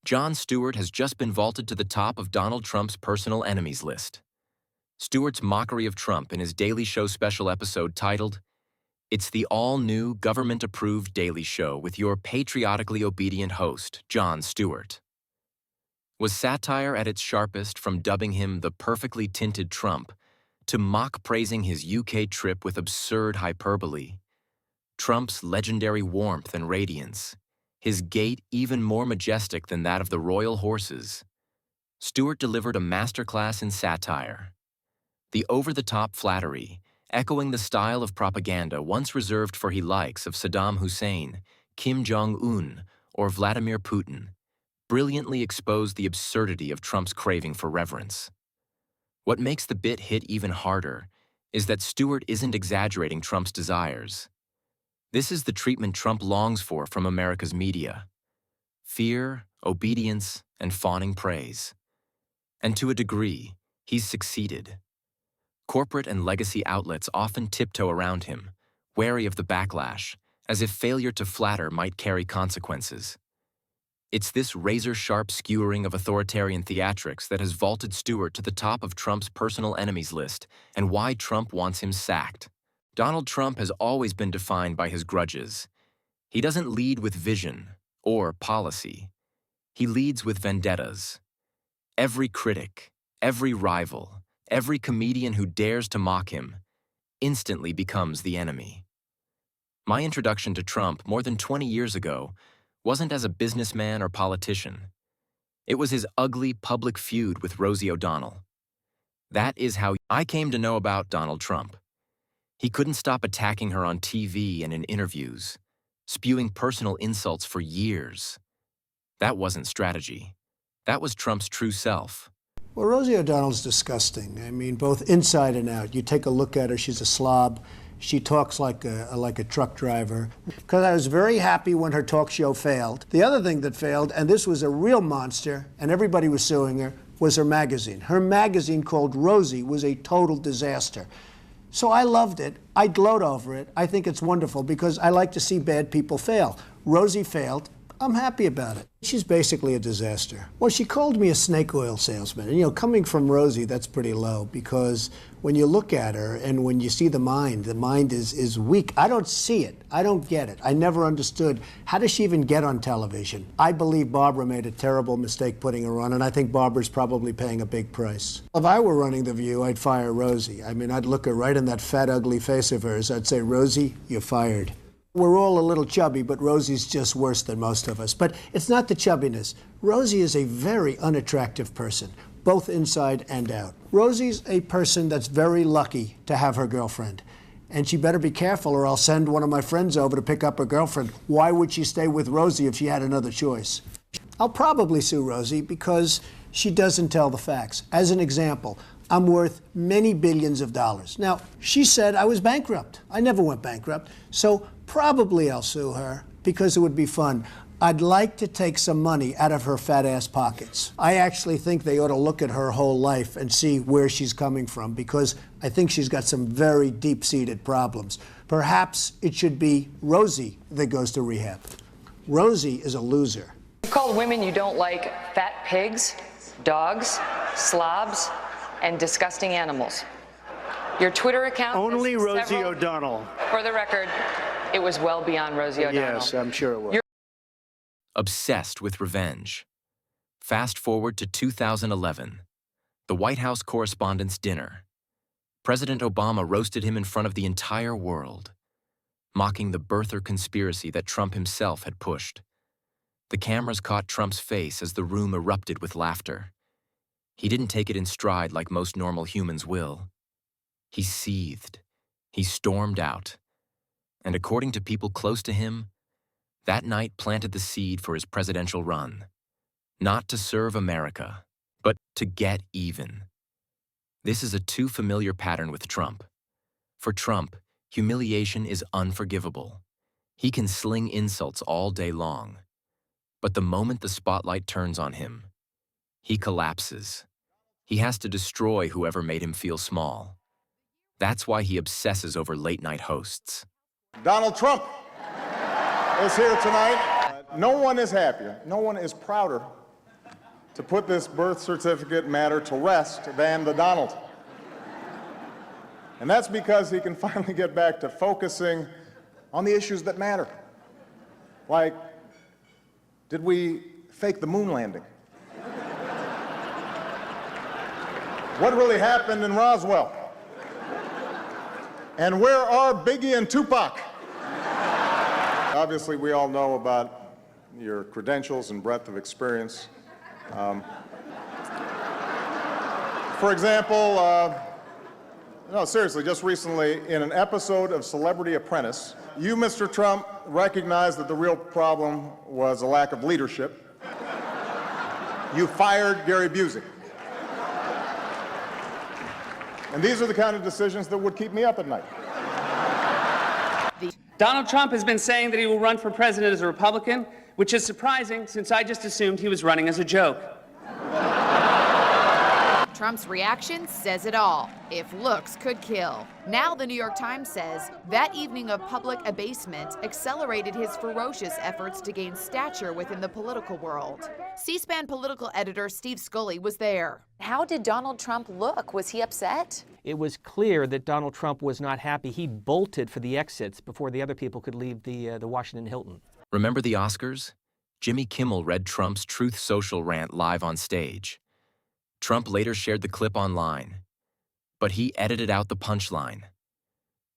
Jon Stewart has just been vaulted to the top of Donald Trump's personal enemies list. Stewart's mockery of Trump in his Daily Show special episode titled, "It's the all-new, government-approved Daily Show with your patriotically obedient host, Jon Stewart," was satire at its sharpest, from dubbing him the perfectly tinted Trump to mock-praising his UK trip with absurd hyperbole. Trump's legendary warmth and radiance, his gait even more majestic than that of the royal horses. Stewart delivered a masterclass in satire. The over-the-top flattery, echoing the style of propaganda once reserved for he likes of Saddam Hussein, Jong Un, or Vladimir Putin, brilliantly exposed the absurdity of Trump's craving for reverence. What makes the bit hit even harder is that Stewart isn't exaggerating Trump's desires. This is the treatment Trump longs for from America's media: fear, obedience, and fawning praise. And to a degree, he's succeeded. Corporate and legacy outlets often tiptoe around him, wary of the backlash, as if failure to flatter might carry consequences. It's this razor-sharp skewering of authoritarian theatrics that has vaulted Stewart to the top of Trump's personal enemies list, and why Trump wants him sacked. Donald Trump has always been defined by his grudges. He doesn't lead with vision or policy. He leads with vendettas. Every critic, every rival, every comedian who dares to mock him instantly becomes the enemy. My introduction to Trump more than 20 years ago wasn't as a businessman or politician. It was his ugly public feud with Rosie O'Donnell. That is how I came to know about Donald Trump. He couldn't stop attacking her on TV and in interviews, spewing personal insults for years. That wasn't strategy. That was Trump's true self. Well, Rosie O'Donnell's disgusting. I mean, both inside and out. You take a look at her, she's a slob. She talks like a truck driver. Because I was very happy when her talk show failed. The other thing that failed, and this was a real monster, and everybody was suing her, was her magazine. Her magazine, called Rosie, was a total disaster. So I loved it. I gloat over it. I think it's wonderful because I like to see bad people fail. Rosie failed. I'm happy about it. She's basically a disaster. Well, she called me a snake oil salesman. And, coming from Rosie, that's pretty low, because when you look at her and when you see the mind is weak. I don't see it. I don't get it. I never understood. How does she even get on television? I believe Barbara made a terrible mistake putting her on, and I think Barbara's probably paying a big price. If I were running The View, I'd fire Rosie. I mean, I'd look her right in that fat, ugly face of hers. I'd say, Rosie, you're fired. We're all a little chubby, but Rosie's just worse than most of us. But it's not the chubbiness. Rosie is a very unattractive person, both inside and out. Rosie's a person that's very lucky to have her girlfriend. And she better be careful, or I'll send one of my friends over to pick up her girlfriend. Why would she stay with Rosie if she had another choice? I'll probably sue Rosie because she doesn't tell the facts. As an example, I'm worth many billions of dollars. Now, she said I was bankrupt. I never went bankrupt. So probably I'll sue her because it would be fun. I'd like to take some money out of her fat ass pockets. I actually think they ought to look at her whole life and see where she's coming from, because I think she's got some very deep-seated problems. Perhaps it should be Rosie that goes to rehab. Rosie is a loser. You called women you don't like fat pigs, dogs, slobs, and disgusting animals. Your Twitter account... Only Rosie O'Donnell. For the record, it was well beyond Rosie O'Donnell. Yes, I'm sure it was. Obsessed with revenge. Fast forward to 2011, the White House Correspondents' Dinner. President Obama roasted him in front of the entire world, mocking the birther conspiracy that Trump himself had pushed. The cameras caught Trump's face as the room erupted with laughter. He didn't take it in stride like most normal humans will. He seethed. He stormed out. And according to people close to him, that night planted the seed for his presidential run. Not to serve America, but to get even. This is a too familiar pattern with Trump. For Trump, humiliation is unforgivable. He can sling insults all day long. But the moment the spotlight turns on him, he collapses. He has to destroy whoever made him feel small. That's why he obsesses over late-night hosts. Donald Trump is here tonight. No one is happier, no one is prouder to put this birth certificate matter to rest than the Donald. And that's because he can finally get back to focusing on the issues that matter. Like, did we fake the moon landing? What really happened in Roswell? And where are Biggie and Tupac? Obviously, we all know about your credentials and breadth of experience. For example, no, seriously, just recently, in an episode of Celebrity Apprentice, you, Mr. Trump, recognized that the real problem was a lack of leadership. You fired Gary Busey. And these are the kind of decisions that would keep me up at night. Donald Trump has been saying that he will run for president as a Republican, which is surprising since I just assumed he was running as a joke. Trump's reaction says it all. If looks could kill. Now the New York Times says that evening of public abasement accelerated his ferocious efforts to gain stature within the political world. C-SPAN political editor Steve Scully was there. How did Donald Trump look? Was he upset? It was clear that Donald Trump was not happy. He bolted for the exits before the other people could leave the Washington Hilton. Remember the Oscars? Jimmy Kimmel read Trump's Truth Social rant live on stage. Trump later shared the clip online, but he edited out the punchline,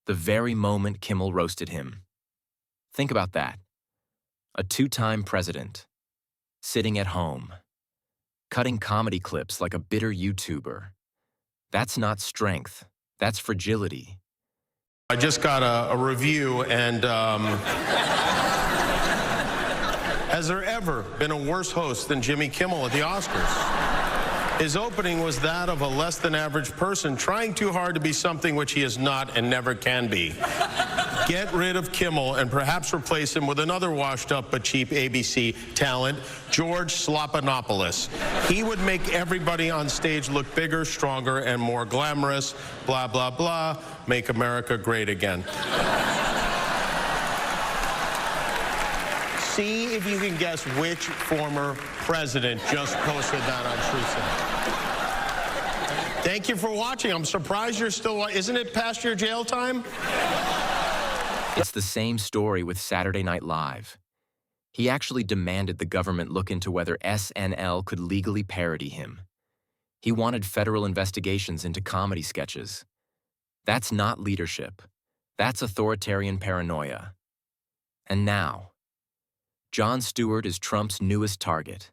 the very moment Kimmel roasted him. Think about that. A two-time president, sitting at home, cutting comedy clips like a bitter YouTuber. That's not strength, that's fragility. I just got a review, and has there ever been a worse host than Jimmy Kimmel at the Oscars? His opening was that of a less-than-average person trying too hard to be something which he is not and never can be. Get rid of Kimmel and perhaps replace him with another washed-up but cheap ABC talent, George Slopanopoulos. He would make everybody on stage look bigger, stronger, and more glamorous. Blah, blah, blah. Make America great again. See if you can guess which former president just posted that on Truth. Thank you for watching. I'm surprised you're still, isn't it past your jail time? It's the same story with Saturday Night Live. He actually demanded the government look into whether SNL could legally parody him. He wanted federal investigations into comedy sketches. That's not leadership. That's authoritarian paranoia. And now, Jon Stewart is Trump's newest target.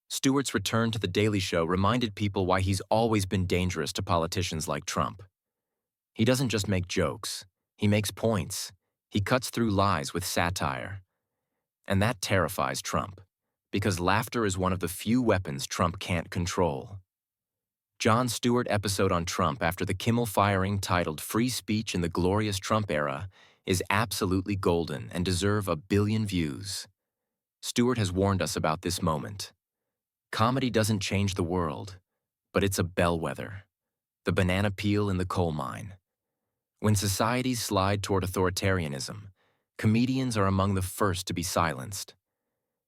Stewart's return to The Daily Show reminded people why he's always been dangerous to politicians like Trump. He doesn't just make jokes, he makes points. He cuts through lies with satire. And that terrifies Trump, because laughter is one of the few weapons Trump can't control. Jon Stewart episode on Trump after the Kimmel firing, titled Free Speech in the Glorious Trump Era, is absolutely golden and deserve 1 billion views. Stewart has warned us about this moment. Comedy doesn't change the world, but it's a bellwether, the banana peel in the coal mine. When societies slide toward authoritarianism, comedians are among the first to be silenced.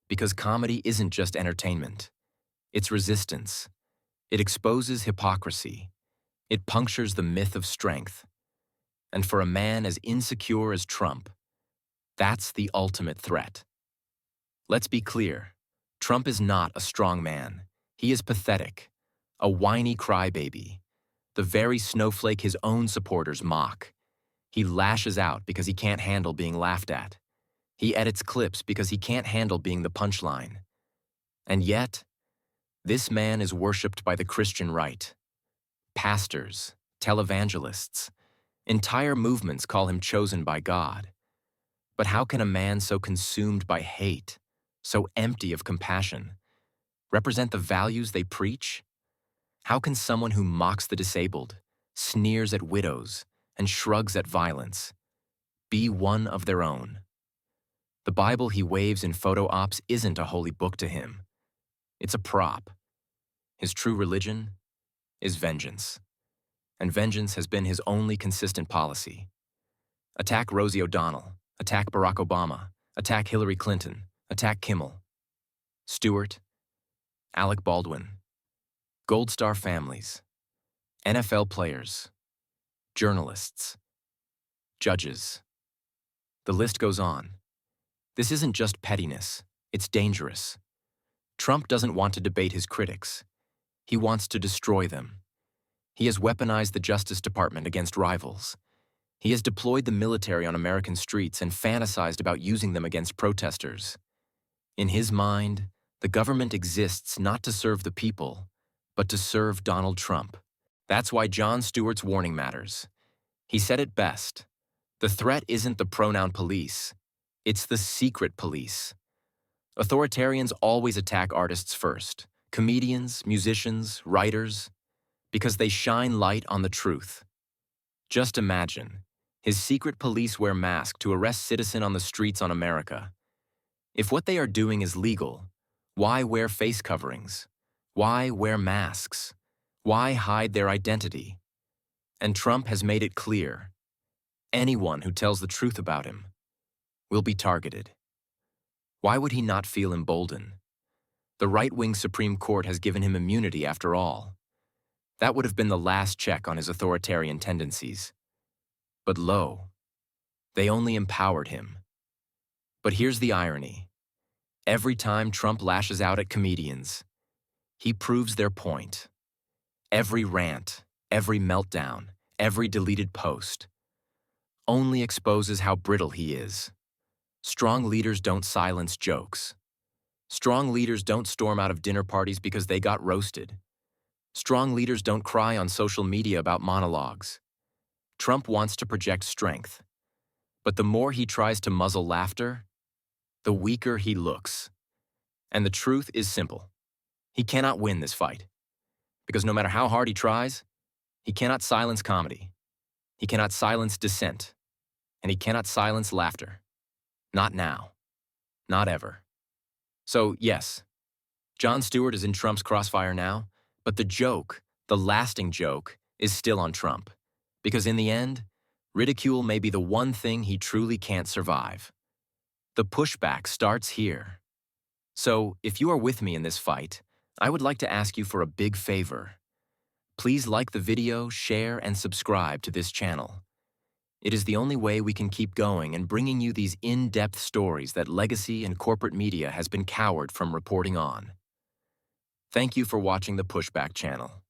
Because comedy isn't just entertainment, it's resistance. It exposes hypocrisy. It punctures the myth of strength. And for a man as insecure as Trump, that's the ultimate threat. Let's be clear. Trump is not a strong man. He is pathetic, a whiny crybaby, the very snowflake his own supporters mock. He lashes out because he can't handle being laughed at. He edits clips because he can't handle being the punchline. And yet, this man is worshipped by the Christian right. Pastors, televangelists, entire movements call him chosen by God. But how can a man so consumed by hate, so empty of compassion, represent the values they preach? How can someone who mocks the disabled, sneers at widows, and shrugs at violence be one of their own? The Bible he waves in photo ops isn't a holy book to him. It's a prop. His true religion is vengeance. And vengeance has been his only consistent policy. Attack Rosie O'Donnell, attack Barack Obama, attack Hillary Clinton, attack Kimmel. Stewart, Alec Baldwin, Gold Star families, NFL players, journalists, judges. The list goes on. This isn't just pettiness, it's dangerous. Trump doesn't want to debate his critics. He wants to destroy them. He has weaponized the Justice Department against rivals. He has deployed the military on American streets and fantasized about using them against protesters. In his mind, the government exists not to serve the people, but to serve Donald Trump. That's why Jon Stewart's warning matters. He said it best. The threat isn't the pronoun police. It's the secret police. Authoritarians always attack artists first, comedians, musicians, writers, because they shine light on the truth. Just imagine, his secret police wear masks to arrest citizens on the streets on America. If what they are doing is legal, why wear face coverings? Why wear masks? Why hide their identity? And Trump has made it clear. Anyone who tells the truth about him will be targeted. Why would he not feel emboldened? The right-wing Supreme Court has given him immunity after all. That would have been the last check on his authoritarian tendencies. But lo, they only empowered him. But here's the irony. Every time Trump lashes out at comedians, he proves their point. Every rant, every meltdown, every deleted post only exposes how brittle he is. Strong leaders don't silence jokes. Strong leaders don't storm out of dinner parties because they got roasted. Strong leaders don't cry on social media about monologues. Trump wants to project strength, but the more he tries to muzzle laughter, the weaker he looks. And the truth is simple. He cannot win this fight. Because no matter how hard he tries, he cannot silence comedy. He cannot silence dissent. And he cannot silence laughter. Not now. Not ever. So, yes, Jon Stewart is in Trump's crossfire now, but the joke, the lasting joke, is still on Trump. Because in the end, ridicule may be the one thing he truly can't survive. The pushback starts here. So, if you are with me in this fight, I would like to ask you for a big favor. Please like the video, share, and subscribe to this channel. It is the only way we can keep going and bringing you these in-depth stories that legacy and corporate media has been coward from reporting on. Thank you for watching the Pushback channel.